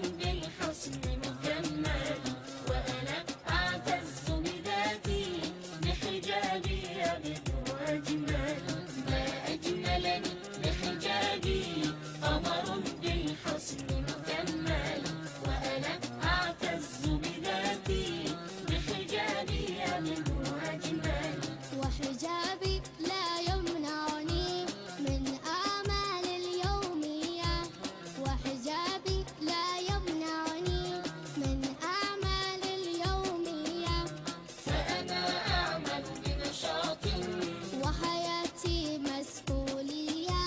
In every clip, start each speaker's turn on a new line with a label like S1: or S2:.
S1: بالحسن مكمل، وأنا أعتز بذاتي بحجابي أبدو أجمل. ما أجملني بحجابي قمر بالحسن مكمل، وأنا أعتز بذاتي بحجابي أبدو أجمل.
S2: وحجابي لا يمنعني من آمال اليومية، وحجابي لا يمنعني من آمال اليومية.
S1: فأنا أعمل بنشاط
S2: وحياتي مسؤولية،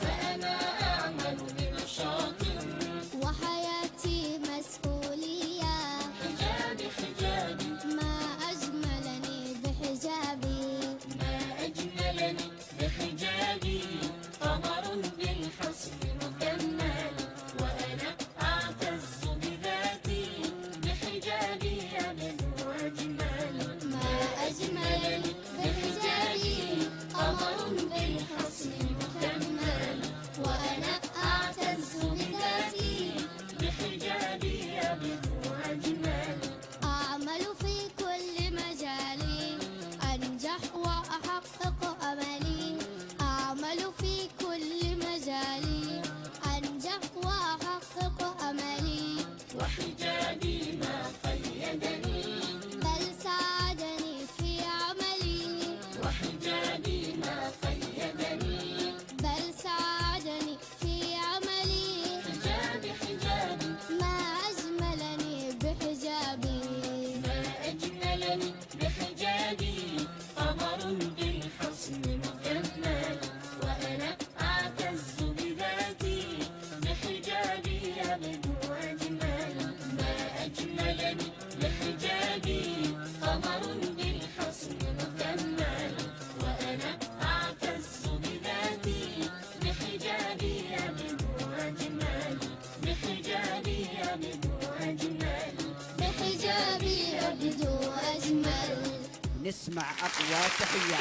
S1: فأنا أعمل بنشاط
S2: وحياتي مسؤولية.
S1: حجابي حجابي
S2: ما أجملني بحجابي،
S1: ما أجملني بحجابي قمر بالحسن مكمل، وأنا أعتز بذاتي بحجابي أبدو أجمل.
S2: ما أجملني بحجابي
S1: قمر بالحسن مكمل، وأنا أعتز بذاتي بحجابي أبدو أجمل.
S2: أعمل في كل مجالي أنجح وأحقق أملي، أعمل في كل مجالي أنجح وأحقق أملي.
S1: وحجابي ما قيدني،
S2: بل ساعدني في عملي،
S1: وحجابي ما قيدني.
S2: بل ساعدني في عملي.
S1: حجابي حجابي
S2: ما أجملني بحجابي،
S1: ما أجملني بحجابي قمر بالحسن مكمل، وأنا أعتز بذاتي بحجابي أبدو أجمل. ما أجملني بحجابي قمر بالحسن مكمل، وأنا أعتز بذاتي بحجابي أبدو أجمل. بحجابي أبدو أجمل.
S2: بحجابي أبدو أجمل.
S3: نسمع أقوى تحية.